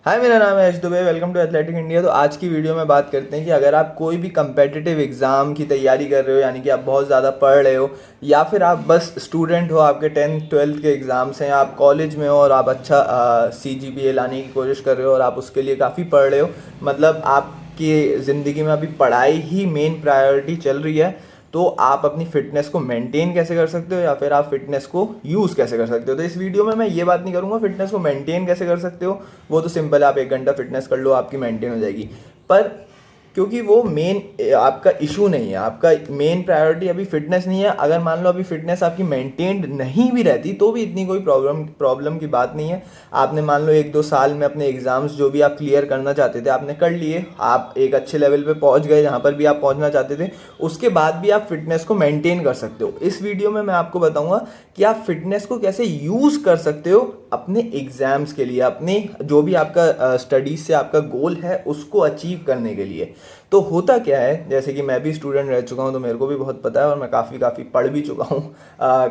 हाय, मेरा नाम है Yash Dubey. Welcome to athletic India. तो आज की वीडियो में बात करते हैं कि अगर आप कोई भी कंपेटिटिव एग्ज़ाम की तैयारी कर रहे हो, यानी कि आप बहुत ज़्यादा पढ़ रहे हो, या फिर आप बस स्टूडेंट हो, आपके 10th 12th के एग्ज़ाम्स हैं, आप कॉलेज में हो और आप अच्छा CGPA लाने की कोशिश कर रहे हो और आप उसके लिए काफ़ी पढ़ रहे हो, मतलब आपकी ज़िंदगी में अभी पढ़ाई ही मेन प्रायोरिटी चल रही है, तो आप अपनी फ़िटनेस को मेंटेन कैसे कर सकते हो या फिर आप फ़िटनेस को यूज़ कैसे कर सकते हो। तो इस वीडियो में मैं ये बात नहीं करूँगा फ़िटनेस को मेंटेन कैसे कर सकते हो, वो तो सिंपल है, आप 1 घंटा फ़िटनेस कर लो, आपकी मेंटेन हो जाएगी। पर क्योंकि वो मेन आपका इशू नहीं है, आपका मेन प्रायोरिटी अभी फिटनेस नहीं है। अगर मान लो अभी फिटनेस आपकी मेंटेन्ड नहीं भी रहती तो भी इतनी कोई प्रॉब्लम की बात नहीं है। आपने मान लो 1 2 साल में अपने एग्जाम्स जो भी आप क्लियर करना चाहते थे आपने कर लिए, आप एक अच्छे लेवल पे पहुंच गए जहां पर भी आप पहुंचना चाहते थे, उसके बाद भी आप फिटनेस को मेंटेन कर सकते हो। इस वीडियो में मैं आपको बताऊंगा कि आप फिटनेस को कैसे यूज़ कर सकते हो अपने एग्जाम्स के लिए, अपने जो भी आपका स्टडीज से आपका गोल है उसको अचीव करने के लिए। तो होता क्या है, जैसे कि मैं भी स्टूडेंट रह चुका हूँ तो मेरे को भी बहुत पता है, और मैं काफ़ी पढ़ भी चुका हूँ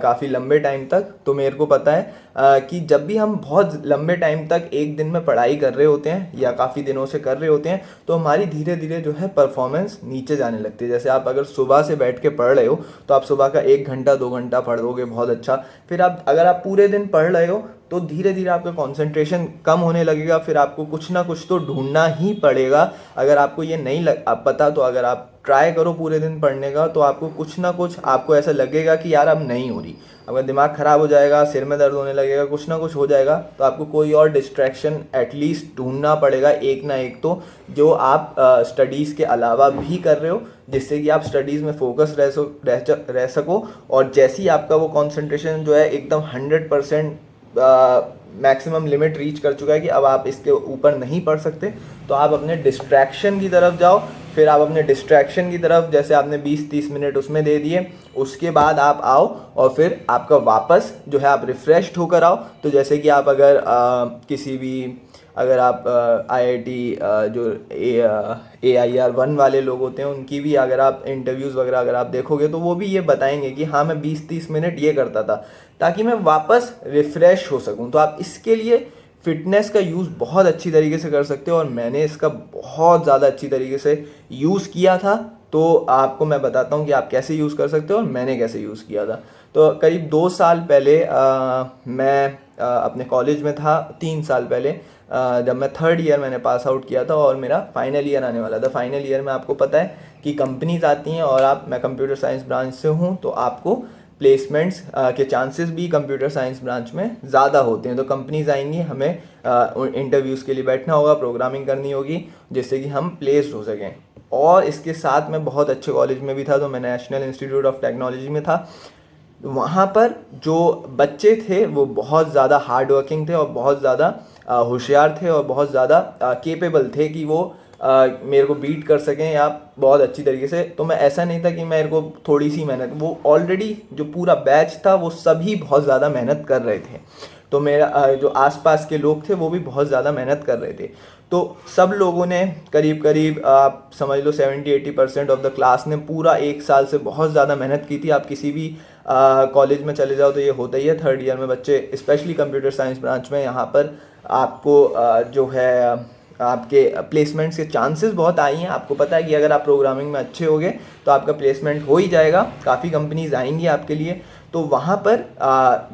काफ़ी लंबे टाइम तक। तो मेरे को पता है कि जब भी हम बहुत लंबे टाइम तक एक दिन में पढ़ाई कर रहे होते हैं या काफ़ी दिनों से कर रहे होते हैं, तो हमारी धीरे धीरे जो है परफॉर्मेंस नीचे जाने लगती है। जैसे आप अगर सुबह से बैठ के पढ़ रहे हो तो आप सुबह का 1 घंटा 2 घंटा पढ़ोगे, बहुत अच्छा। फिर आप अगर आप पूरे दिन पढ़ रहे हो तो धीरे धीरे आपका कंसंट्रेशन कम होने लगेगा, फिर आपको कुछ ना कुछ तो ढूंढना ही पड़ेगा। अगर आपको ये नहीं आप पता, तो अगर आप ट्राई करो पूरे दिन पढ़ने का, तो आपको कुछ ना कुछ आपको ऐसा लगेगा कि यार अब नहीं हो रही, आपका दिमाग ख़राब हो जाएगा, सिर में दर्द होने लगेगा, कुछ ना कुछ हो जाएगा। तो आपको कोई और डिस्ट्रैक्शन एटलीस्ट ढूंढना पड़ेगा, एक ना एक तो, जो आप स्टडीज़ के अलावा भी कर रहे हो, जिससे कि आप स्टडीज़ में फोकस रह सको। और जैसे ही आपका वो कॉन्सेंट्रेशन जो है एकदम 100% मैक्सिमम लिमिट रीच कर चुका है कि अब आप इसके ऊपर नहीं पढ़ सकते, तो आप अपने डिस्ट्रैक्शन की तरफ जाओ। फिर आप अपने डिस्ट्रैक्शन की तरफ, जैसे आपने 20 30 मिनट उसमें दे दिए, उसके बाद आप आओ और फिर आपका वापस जो है आप रिफ़्रेश्ड होकर आओ। तो जैसे कि आप अगर किसी भी, अगर आप IIT जो AIR 1 वाले लोग होते हैं उनकी भी अगर आप इंटरव्यूज़ वगैरह अगर आप देखोगे, तो वो भी ये बताएंगे कि हाँ, मैं 20 30 मिनट ये करता था ताकि मैं वापस रिफ़्रेश हो सकूं। तो आप इसके लिए फ़िटनेस का यूज़ बहुत अच्छी तरीके से कर सकते हो, और मैंने इसका बहुत ज़्यादा अच्छी तरीके से यूज़ किया था। तो आपको मैं बताता हूँ कि आप कैसे यूज़ कर सकते हो और मैंने कैसे यूज़ किया था। तो करीब 2 साल पहले मैं अपने कॉलेज में था, 3 साल पहले, जब मैं 3rd ईयर मैंने पास आउट किया था और मेरा फाइनल ईयर आने वाला था। फाइनल ईयर में आपको पता है कि कंपनीज आती हैं, और मैं कंप्यूटर साइंस ब्रांच से हूँ, तो आपको प्लेसमेंट्स के चांसेस भी कंप्यूटर साइंस ब्रांच में ज़्यादा होते हैं। तो कंपनीज आएंगी, हमें इंटरव्यूज़ के लिए बैठना होगा, प्रोग्रामिंग करनी होगी, जिससे कि हम प्लेस्ड हो सकें। और इसके साथ मैं बहुत अच्छे कॉलेज में भी था, तो मैं नेशनल इंस्टीट्यूट ऑफ टेक्नोलॉजी में था। वहाँ पर जो बच्चे थे वो बहुत ज़्यादा हार्ड वर्किंग थे और बहुत ज़्यादा होशियार थे और बहुत ज़्यादा केपेबल थे कि वो मेरे को बीट कर सकें या बहुत अच्छी तरीके से। तो मैं, ऐसा नहीं था कि मेरे को थोड़ी सी मेहनत, वो ऑलरेडी जो पूरा बैच था वो सभी बहुत ज़्यादा मेहनत कर रहे थे। तो मेरा जो आसपास के लोग थे वो भी बहुत ज़्यादा मेहनत कर रहे थे। तो सब लोगों ने करीब करीब आप समझ लो 70 80% ऑफ द क्लास ने पूरा 1 साल से बहुत ज़्यादा मेहनत की थी। आप किसी भी कॉलेज में चले जाओ तो ये होता ही है, 3rd ईयर में बच्चे, स्पेशली कंप्यूटर साइंस ब्रांच में, यहाँ पर आपको जो है आपके प्लेसमेंट्स के चांसेस बहुत आई हैं। आपको पता है कि अगर आप प्रोग्रामिंग में अच्छे होगे तो आपका प्लेसमेंट हो ही जाएगा, काफ़ी कंपनीज आएंगी आपके लिए। तो वहाँ पर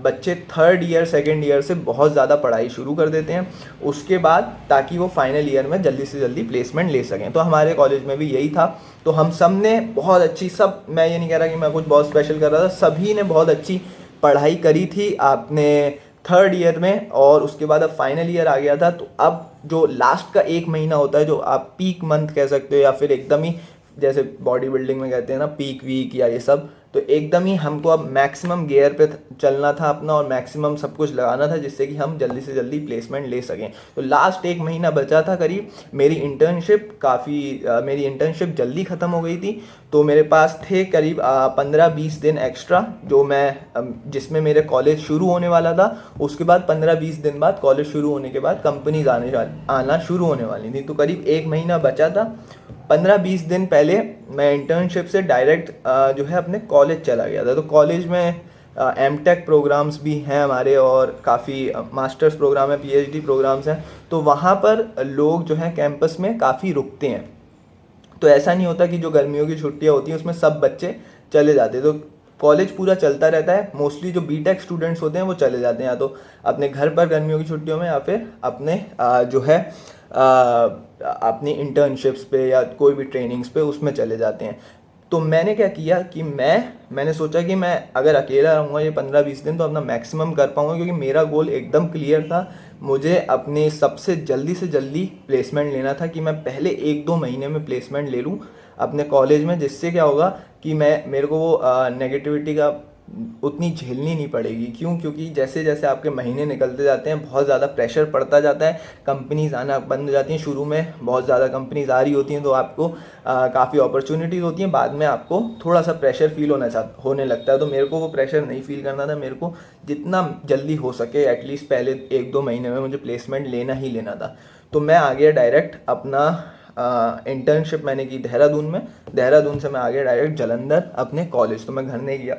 बच्चे 3rd ईयर 2nd ईयर से बहुत ज़्यादा पढ़ाई शुरू कर देते हैं उसके बाद, ताकि वो फाइनल ईयर में जल्दी से जल्दी प्लेसमेंट ले सकें। तो हमारे कॉलेज में भी यही था। तो हम सब ने बहुत अच्छी, सब, मैं ये नहीं कह रहा कि मैं कुछ बहुत स्पेशल कर रहा था, सभी ने बहुत अच्छी पढ़ाई करी थी आपने 3rd ईयर में, और उसके बाद अब फाइनल ईयर आ गया था। तो अब जो लास्ट का 1 महीना होता है, जो आप पीक मंथ कह सकते हो, या फिर एकदम ही जैसे बॉडी बिल्डिंग में कहते हैं ना पीक वीक या ये सब, तो एकदम ही हमको अब मैक्सिमम गियर पे चलना था अपना, और मैक्सिमम सब कुछ लगाना था, जिससे कि हम जल्दी से जल्दी प्लेसमेंट ले सकें। तो लास्ट 1 महीना बचा था करीब। मेरी इंटर्नशिप जल्दी ख़त्म हो गई थी। तो मेरे पास थे करीब 15 20 दिन एक्स्ट्रा, जो मैं जिसमें मेरे कॉलेज शुरू होने वाला था। उसके बाद 15 20 दिन बाद, कॉलेज शुरू होने के बाद, कंपनीज आना शुरू होने वाली थी। तो करीब 1 महीना बचा था। 15 20 दिन पहले मैं इंटर्नशिप से डायरेक्ट जो है अपने कॉलेज चला गया था। तो कॉलेज में एम टेक प्रोग्राम्स भी हैं हमारे और काफ़ी मास्टर्स प्रोग्राम है, पीएचडी प्रोग्राम्स हैं। तो वहाँ पर लोग जो हैं कैंपस में काफ़ी रुकते हैं। तो ऐसा नहीं होता कि जो गर्मियों की छुट्टियां होती हैं उसमें सब बच्चे चले जाते हैं। तो कॉलेज पूरा चलता रहता है। मोस्टली जो बीटेक स्टूडेंट्स होते हैं वो चले जाते हैं या तो अपने घर पर गर्मियों की छुट्टियों में या फिर अपने जो है अपनी इंटर्नशिप्स पे या कोई भी ट्रेनिंग्स पे उसमें चले जाते हैं। तो मैंने क्या किया कि मैंने सोचा कि मैं अगर अकेला रहूँगा ये 15-20 दिन तो अपना मैक्सिमम कर पाऊँगा, क्योंकि मेरा गोल एकदम क्लियर था। मुझे अपने सबसे जल्दी से जल्दी प्लेसमेंट लेना था कि मैं पहले 1-2 महीने में प्लेसमेंट ले लूँ अपने कॉलेज में, जिससे क्या होगा कि मेरे को वो नेगेटिविटी का उतनी झेलनी नहीं पड़ेगी। क्यों? क्योंकि जैसे जैसे आपके महीने निकलते जाते हैं बहुत ज़्यादा प्रेशर पड़ता जाता है, कंपनीज आना बंद हो जाती हैं। शुरू में बहुत ज़्यादा कंपनीज आ रही होती हैं तो आपको काफ़ी अपॉर्चुनिटीज़ होती हैं, बाद में आपको थोड़ा सा प्रेशर फील होने लगता है। तो मेरे को वो प्रेशर नहीं फील करना था। मेरे को जितना जल्दी हो सके एटलीस्ट पहले 1-2 महीने में मुझे प्लेसमेंट लेना ही लेना था। तो मैं आ गया डायरेक्ट अपना इंटर्नशिप मैंने की देहरादून में। देहरादून से मैं आ गया डायरेक्ट जालंधर अपने कॉलेज। तो मैं घर नहीं गया।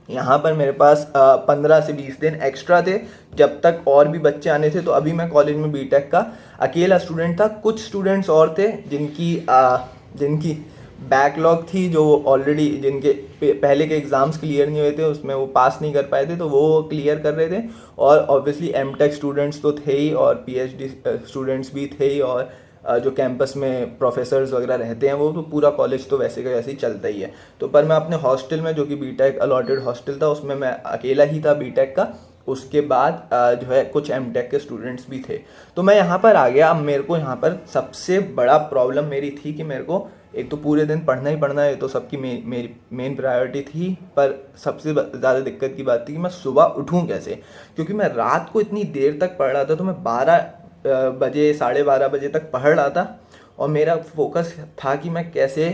यहाँ पर मेरे पास 15 से 20 दिन एक्स्ट्रा थे जब तक और भी बच्चे आने थे। तो अभी मैं कॉलेज में बीटेक का अकेला स्टूडेंट था। कुछ स्टूडेंट्स और थे जिनकी बैकलॉग थी, जो ऑलरेडी जिनके पहले के एग्ज़ाम्स क्लियर नहीं हुए थे, उसमें वो पास नहीं कर पाए थे, तो वो क्लियर कर रहे थे। और ऑब्वियसली एमटेक स्टूडेंट्स तो थे ही और पीएचडी स्टूडेंट्स भी थे ही, और जो कैंपस में प्रोफेसर्स वगैरह रहते हैं वो तो पूरा कॉलेज तो वैसे का वैसे ही चलता ही है। तो पर मैं अपने हॉस्टल में, जो कि बीटेक अलॉटेड हॉस्टल था, उसमें मैं अकेला ही था बीटेक का। उसके बाद जो है कुछ एमटेक के स्टूडेंट्स भी थे। तो मैं यहाँ पर आ गया। अब मेरे को यहाँ पर सबसे बड़ा प्रॉब्लम मेरी थी कि मेरे को एक तो पूरे दिन पढ़ना ही पढ़ना है, तो सबकी मेरी मेन प्रायोरिटी थी। पर सबसे ज़्यादा दिक्कत की बात थी कि मैं सुबह उठूँ कैसे, क्योंकि मैं रात को इतनी देर तक पढ़ रहा था। तो मैं 12 बजे 12:30 बजे तक पढ़ रहा था और मेरा फोकस था कि मैं कैसे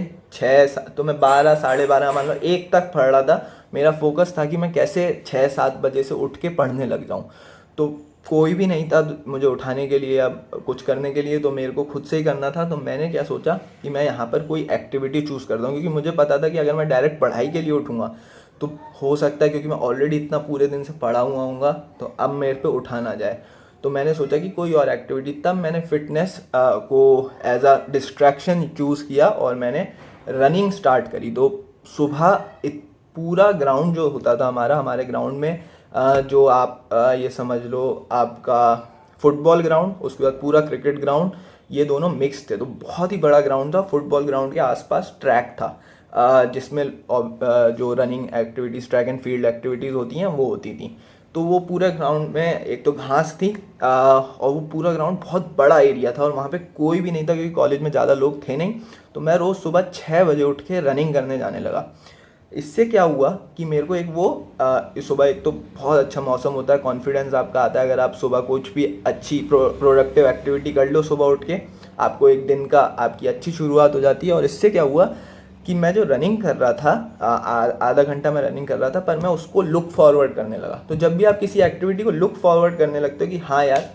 तो मैं 12 12:30 मान लो 1 तक पढ़ रहा था। मेरा फोकस था कि मैं कैसे 6-7 बजे से उठ के पढ़ने लग जाऊं। तो कोई भी नहीं था मुझे उठाने के लिए या कुछ करने के लिए, तो मेरे को खुद से ही करना था। तो मैंने क्या सोचा कि मैं यहाँ पर कोई एक्टिविटी चूज़ करता हूँ, क्योंकि मुझे पता था कि अगर मैं डायरेक्ट पढ़ाई के लिए उठूँगा तो हो सकता है, क्योंकि मैं ऑलरेडी इतना पूरे दिन से पढ़ा हुआ हूँगा, तो अब मेरे पे उठा ना जाए। तो मैंने सोचा कि कोई और एक्टिविटी, तब मैंने फिटनेस को एज अ डिस्ट्रैक्शन चूज़ किया और मैंने रनिंग स्टार्ट करी। तो सुबह पूरा ग्राउंड जो होता था हमारे ग्राउंड में जो आप ये समझ लो आपका फुटबॉल ग्राउंड, उसके बाद पूरा क्रिकेट ग्राउंड, ये दोनों मिक्स थे। तो बहुत ही बड़ा ग्राउंड था। फुटबॉल ग्राउंड के आसपास ट्रैक था जिसमें जो running activities, track and field activities होती हैं वो होती थी। तो वो पूरे ग्राउंड में एक तो घास थी और वो पूरा ग्राउंड बहुत बड़ा एरिया था और वहाँ पे कोई भी नहीं था, क्योंकि कॉलेज में ज़्यादा लोग थे नहीं। तो मैं रोज़ सुबह 6 बजे उठ के रनिंग करने जाने लगा। इससे क्या हुआ कि मेरे को सुबह एक तो बहुत अच्छा मौसम होता है, कॉन्फिडेंस आपका आता है। अगर आप सुबह कुछ भी अच्छी प्रोडक्टिव एक्टिविटी कर लो सुबह उठ के, आपको एक दिन का आपकी अच्छी शुरुआत हो जाती है। और इससे क्या हुआ कि मैं जो रनिंग कर रहा था, आधा घंटा मैं रनिंग कर रहा था, पर मैं उसको लुक फॉरवर्ड करने लगा। तो जब भी आप किसी एक्टिविटी को लुक फॉरवर्ड करने लगते हो कि हाँ यार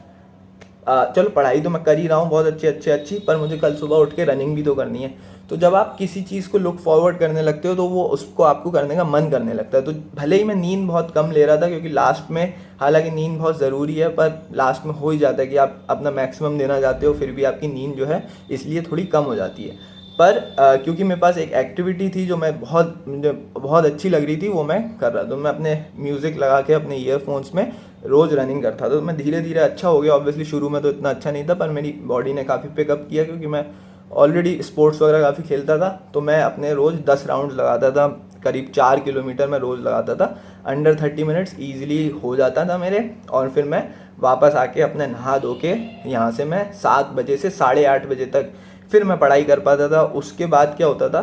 चलो पढ़ाई तो मैं कर ही रहा हूँ बहुत अच्छी, पर मुझे कल सुबह उठ के रनिंग भी तो करनी है। तो जब आप किसी चीज़ को लुक फॉरवर्ड करने लगते हो तो वो उसको आपको करने का मन करने लगता है। तो भले ही मैं नींद बहुत कम ले रहा था, क्योंकि लास्ट में, हालांकि नींद बहुत ज़रूरी है, पर लास्ट में हो ही जाता है कि आप अपना मैक्सिमम देना चाहते हो, फिर भी आपकी नींद जो है इसलिए थोड़ी कम हो जाती है। पर क्योंकि मेरे पास एक एक्टिविटी थी जो मुझे बहुत अच्छी लग रही थी, वो मैं कर रहा था। तो मैं अपने म्यूज़िक लगा के अपने ईयरफोन्स में रोज़ रनिंग करता था। तो मैं धीरे धीरे अच्छा हो गया। ऑब्वियसली शुरू में तो इतना अच्छा नहीं था, पर मेरी बॉडी ने काफ़ी पिकअप किया, क्योंकि मैं ऑलरेडी स्पोर्ट्स वगैरह काफ़ी खेलता था। तो मैं अपने रोज़ 10 राउंड लगाता था, करीब 4 किलोमीटर मैं रोज़ लगाता था। अंडर 30 मिनट्स ईजिली हो जाता था मेरे। और फिर मैं वापस आके अपने नहा धो के यहाँ से मैं 7 बजे से 8:30 बजे तक फिर मैं पढ़ाई कर पाता था। उसके बाद क्या होता था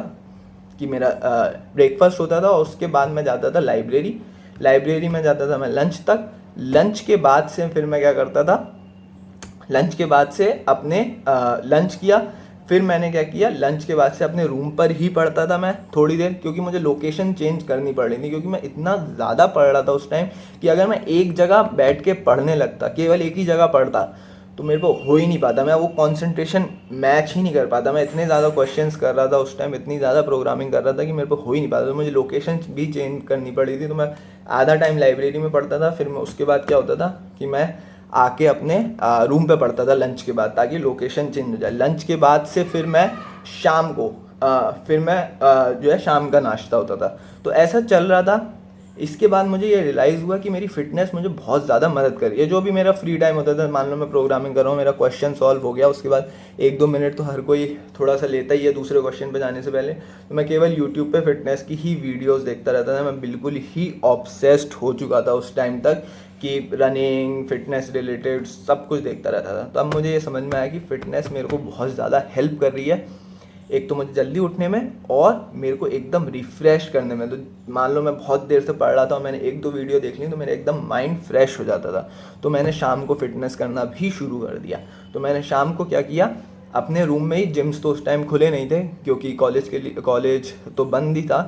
कि मेरा ब्रेकफास्ट होता था और उसके बाद मैं जाता था लाइब्रेरी में जाता था मैं लंच तक। लंच के बाद से फिर मैं क्या करता था, लंच के बाद से अपने लंच किया। फिर मैंने क्या किया, लंच के बाद से अपने रूम पर ही पढ़ता था मैं थोड़ी देर, क्योंकि मुझे लोकेशन चेंज करनी पड़ रही थी, क्योंकि मैं इतना ज़्यादा पढ़ रहा था उस टाइम कि अगर मैं एक जगह बैठ के पढ़ने लगता, केवल एक ही जगह पढ़ता, तो मेरे को हो ही नहीं पाता, मैं वो कंसंट्रेशन मैच ही नहीं कर पाता। मैं इतने ज़्यादा क्वेश्चंस कर रहा था उस टाइम, इतनी ज़्यादा प्रोग्रामिंग कर रहा था कि मेरे को हो ही नहीं पाता। तो मुझे लोकेशन भी चेंज करनी पड़ी थी, तो मैं आधा टाइम लाइब्रेरी में पढ़ता था, फिर मैं उसके बाद क्या होता था कि मैं आके अपने रूम पे पढ़ता था लंच के बाद, ताकि लोकेशन चेंज हो जाए। लंच के बाद से फिर मैं शाम को फिर मैं जो है शाम का नाश्ता होता था। तो ऐसा चल रहा था। इसके बाद मुझे ये रियलाइज़ हुआ कि मेरी फिटनेस मुझे बहुत ज़्यादा मदद कर रही है। जो भी मेरा फ्री टाइम होता था, मान लो मैं प्रोग्रामिंग कर रहा हूँ, मेरा क्वेश्चन सॉल्व हो गया, उसके बाद 1-2 मिनट तो हर कोई थोड़ा सा लेता ही है दूसरे क्वेश्चन पे जाने से पहले। तो मैं केवल यूट्यूब पे फिटनेस की ही वीडियोस देखता रहता था। मैं बिल्कुल ही ऑब्सेस्ड हो चुका था उस टाइम तक कि रनिंग, फिटनेस रिलेटेड सब कुछ देखता रहता था। तो अब मुझे ये समझ में आया कि फ़िटनेस मेरे को बहुत ज़्यादा हेल्प कर रही है, एक तो मुझे जल्दी उठने में और मेरे को एकदम रिफ़्रेश करने में। तो मान लो मैं बहुत देर से पढ़ रहा था और मैंने 1-2 वीडियो देख ली, तो मेरा एकदम माइंड फ्रेश हो जाता था। तो मैंने शाम को फिटनेस करना भी शुरू कर दिया। तो मैंने शाम को क्या किया, अपने रूम में ही, जिम्स तो उस टाइम खुले नहीं थे क्योंकि कॉलेज तो बंद ही था,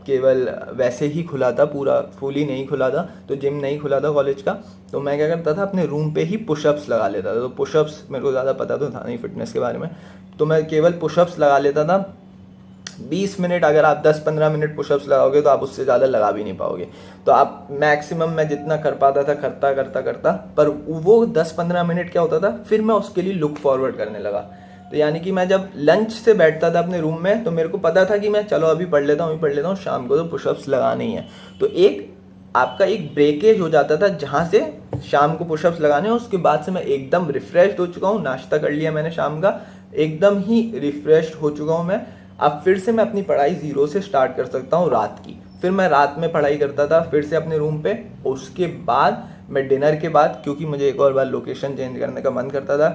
केवल वैसे ही खुला था, पूरा फुल ही नहीं खुला था, तो जिम नहीं खुला था कॉलेज का। तो मैं क्या करता था, अपने रूम पे ही पुशअप्स लगा लेता था। तो पुशअप्स मेरे को ज़्यादा पता तो था नहीं फिटनेस के बारे में, तो मैं केवल पुशअप्स लगा लेता था 20 मिनट। अगर आप 10-15 मिनट पुशअप्स लगाओगे तो आप उससे ज़्यादा लगा भी नहीं पाओगे। तो आप मैक्सिमम, मैं जितना कर पाता था करता करता करता, पर वो 10-15 मिनट क्या होता था, फिर मैं उसके लिए लुक फॉरवर्ड करने लगा। तो यानी कि मैं जब लंच से बैठता था अपने रूम में, तो मेरे को पता था कि मैं चलो अभी पढ़ लेता हूँ, शाम को तो पुशअप्स लगाने ही है। तो एक आपका एक ब्रेकेज हो जाता था जहाँ से शाम को पुशअप्स लगाने हैं। उसके बाद से मैं एकदम रिफ्रेश हो चुका हूँ, नाश्ता कर लिया मैंने शाम का, एकदम ही रिफ्रेश हो चुका हूँ मैं। अब फिर से मैं अपनी पढ़ाई ज़ीरो से स्टार्ट कर सकता हूँ रात की। फिर मैं रात में पढ़ाई करता था फिर से अपने रूम पे। उसके बाद मैं डिनर के बाद, क्योंकि मुझे एक और बार लोकेशन चेंज करने का मन करता था,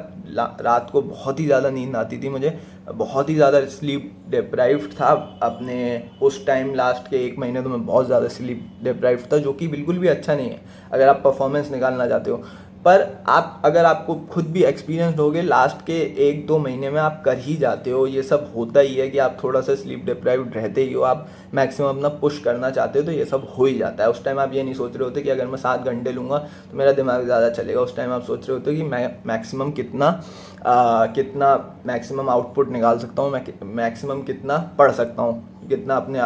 रात को बहुत ही ज़्यादा नींद आती थी मुझे, बहुत ही ज़्यादा स्लीप डिप्राइव्ड था अपने उस टाइम। लास्ट के 1 महीने तो मैं बहुत ज़्यादा स्लीप डिप्राइव्ड था, जो कि बिल्कुल भी अच्छा नहीं है अगर आप परफॉर्मेंस निकालना चाहते हो। पर आप, अगर आपको खुद भी एक्सपीरियंस होगे, लास्ट के 1-2 महीने में आप कर ही जाते हो। ये सब होता ही है कि आप थोड़ा सा स्लीप डिप्राइव्ड रहते ही हो, आप मैक्सिमम अपना पुश करना चाहते हो, तो ये सब हो ही जाता है। उस टाइम आप ये नहीं सोच रहे होते कि अगर मैं 7 घंटे लूँगा तो मेरा दिमाग ज़्यादा चलेगा। उस टाइम आप सोच रहे होते कि मैं मैक्सिमम कितना मैक्सिमम आउटपुट निकाल सकता हूँ, मैं मैक्सिमम कितना पढ़ सकता हूँ, कितना अपने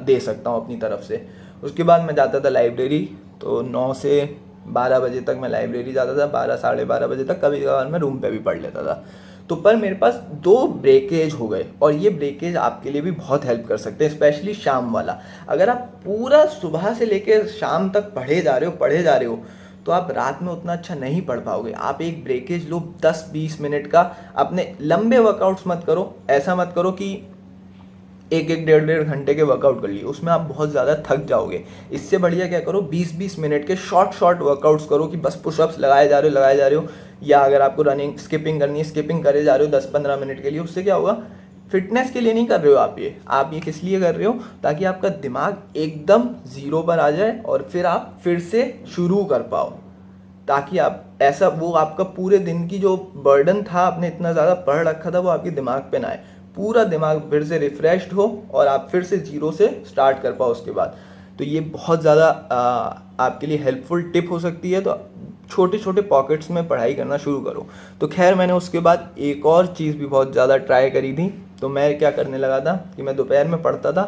दे सकता हूँ अपनी तरफ से। उसके बाद मैं जाता था लाइब्रेरी, तो 9 से 12 बजे तक मैं लाइब्रेरी जाता था, 12 साढ़े 12 बजे तक, कभी कभार मैं रूम पे भी पढ़ लेता था। तो पर मेरे पास 2 ब्रेकेज हो गए, और ये ब्रेकेज आपके लिए भी बहुत हेल्प कर सकते हैं, स्पेशली शाम वाला। अगर आप पूरा सुबह से लेकर शाम तक पढ़े जा रहे हो तो आप रात में उतना अच्छा नहीं पढ़ पाओगे। आप एक ब्रेकेज लो 10-20 मिनट का। अपने लंबे वर्कआउट्स मत करो, ऐसा मत करो कि 1-1 डेढ़-डेढ़ घंटे के वर्कआउट कर लिए, उसमें आप बहुत ज़्यादा थक जाओगे। इससे बढ़िया क्या करो, 20-20 मिनट के शॉर्ट वर्कआउट्स करो कि बस पुशअप्स लगाए जा रहे हो, या अगर आपको रनिंग स्किपिंग करनी है, स्किपिंग करे जा रहे हो 10-15 मिनट के लिए। उससे क्या होगा, फिटनेस के लिए नहीं कर रहे हो आप ये किस लिए कर रहे हो, ताकि आपका दिमाग एकदम ज़ीरो पर आ जाए और फिर आप फिर से शुरू कर पाओ, ताकि आप ऐसा, वो आपका पूरे दिन की जो बर्डन था, आपने इतना ज़्यादा पढ़ रखा था, वो आपके दिमाग पे ना आए, पूरा दिमाग फिर से रिफ़्रेश्ड हो और आप फिर से ज़ीरो से स्टार्ट कर पाओ उसके बाद। तो ये बहुत ज़्यादा आपके लिए हेल्पफुल टिप हो सकती है। तो छोटे छोटे पॉकेट्स में पढ़ाई करना शुरू करो। तो खैर, मैंने उसके बाद एक और चीज़ भी बहुत ज़्यादा ट्राई करी थी। तो मैं क्या करने लगा था कि मैं दोपहर में पढ़ता था,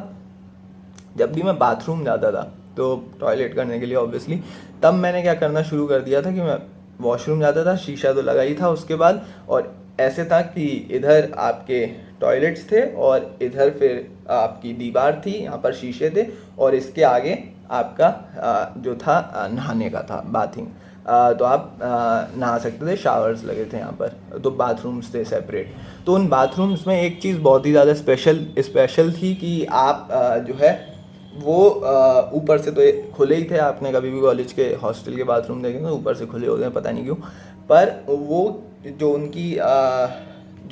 जब भी मैं बाथरूम जाता था, तो टॉयलेट करने के लिए ऑब्वियसली, तब मैंने क्या करना शुरू कर दिया था कि मैं वॉशरूम जाता था, शीशा तो लगा ही था उसके बाद, और ऐसे था कि इधर आपके टॉयलेट्स थे और इधर फिर आपकी दीवार थी, यहाँ पर शीशे थे, और इसके आगे आपका जो था नहाने का था, बाथिंग। तो आप नहा सकते थे, शावर्स लगे थे यहाँ पर, तो बाथरूम्स थे सेपरेट। तो उन बाथरूम्स में एक चीज़ बहुत ही ज़्यादा स्पेशल थी कि आप जो है वो ऊपर से तो खुले ही थे। आपने कभी भी कॉलेज के हॉस्टल के बाथरूम देखे तो ऊपर से खुले होते हैं, पता नहीं क्यों। पर वो जो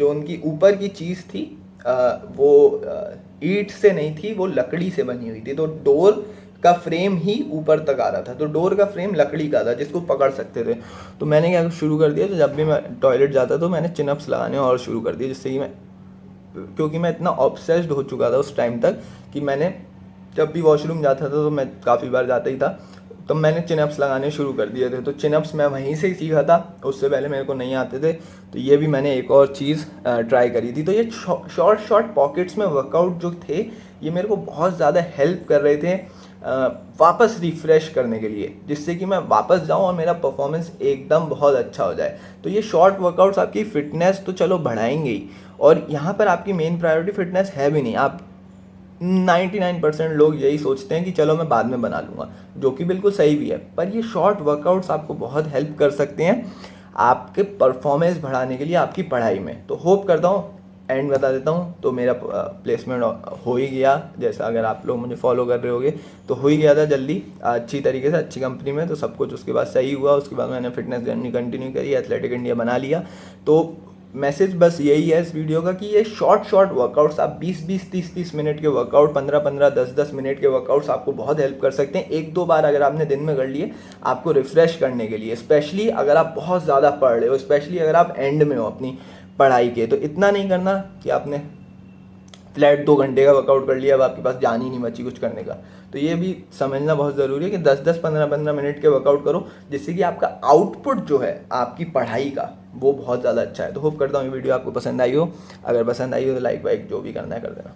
उनकी ऊपर की चीज़ थी, वो ईंट से नहीं थी, वो लकड़ी से बनी हुई थी। तो डोर का फ्रेम ही ऊपर तक आ रहा था, तो डोर का फ्रेम लकड़ी का था जिसको पकड़ सकते थे। तो मैंने क्या शुरू कर दिया, तो जब भी मैं टॉयलेट जाता तो मैंने चिनअप्स लगाने और शुरू कर दिए, जिससे कि क्योंकि मैं इतना ऑब्सेस्ड हो चुका था उस टाइम तक कि मैंने जब भी वॉशरूम जाता था, तो मैं काफ़ी बार जाता ही था, तब मैंने चिनअप्स लगाने शुरू कर दिए थे। तो चिनअप्स मैं वहीं से ही सीखा था, उससे पहले मेरे को नहीं आते थे। तो ये भी मैंने एक और चीज़ ट्राई करी थी। तो ये शॉर्ट पॉकेट्स में वर्कआउट जो थे ये मेरे को बहुत ज़्यादा हेल्प कर रहे थे वापस रिफ़्रेश करने के लिए, जिससे कि मैं वापस जाऊं और मेरा परफॉर्मेंस एकदम बहुत अच्छा हो जाए। तो ये शॉर्ट वर्कआउट्स आपकी फ़िटनेस तो चलो बढ़ाएंगे ही, और यहाँ पर आपकी मेन प्रायोरिटी फिटनेस है भी नहीं। आप 99% लोग यही सोचते हैं कि चलो मैं बाद में बना लूँगा, जो कि बिल्कुल सही भी है। पर ये शॉर्ट वर्कआउट्स आपको बहुत हेल्प कर सकते हैं आपके परफॉर्मेंस बढ़ाने के लिए आपकी पढ़ाई में। तो होप करता हूँ, एंड बता देता हूँ, तो मेरा प्लेसमेंट हो ही गया। जैसा अगर आप लोग मुझे फॉलो कर रहे होगे तो हो ही गया था जल्दी, अच्छी तरीके से, अच्छी कंपनी में। तो सब कुछ उसके बाद सही हुआ। उसके बाद मैंने फिटनेस जर्नी कंटिन्यू करी, एथलेटिक इंडिया बना लिया। तो मैसेज बस यही है इस वीडियो का कि ये शॉर्ट वर्कआउट्स, आप 20-20, 30-30 मिनट के वर्कआउट, 15-15, 10-10 मिनट के वर्कआउट्स आपको बहुत हेल्प कर सकते हैं। 1-2 बार अगर आपने दिन में कर लिए आपको रिफ्रेश करने के लिए, स्पेशली अगर आप बहुत ज़्यादा पढ़ रहे हो, स्पेशली अगर आप एंड में हो अपनी पढ़ाई के। तो इतना नहीं करना कि आपने फ्लैट 2 घंटे का वर्कआउट कर लिया, अब आपके पास जान ही नहीं बची कुछ करने का। तो ये भी समझना बहुत ज़रूरी है कि 10-10, 15-15 मिनट के वर्कआउट करो, जिससे कि आपका आउटपुट जो है आपकी पढ़ाई का वो बहुत ज़्यादा अच्छा है। तो होप करता हूँ ये वीडियो आपको पसंद आई हो। अगर पसंद आई हो तो लाइक वाइक जो भी करना है कर देना।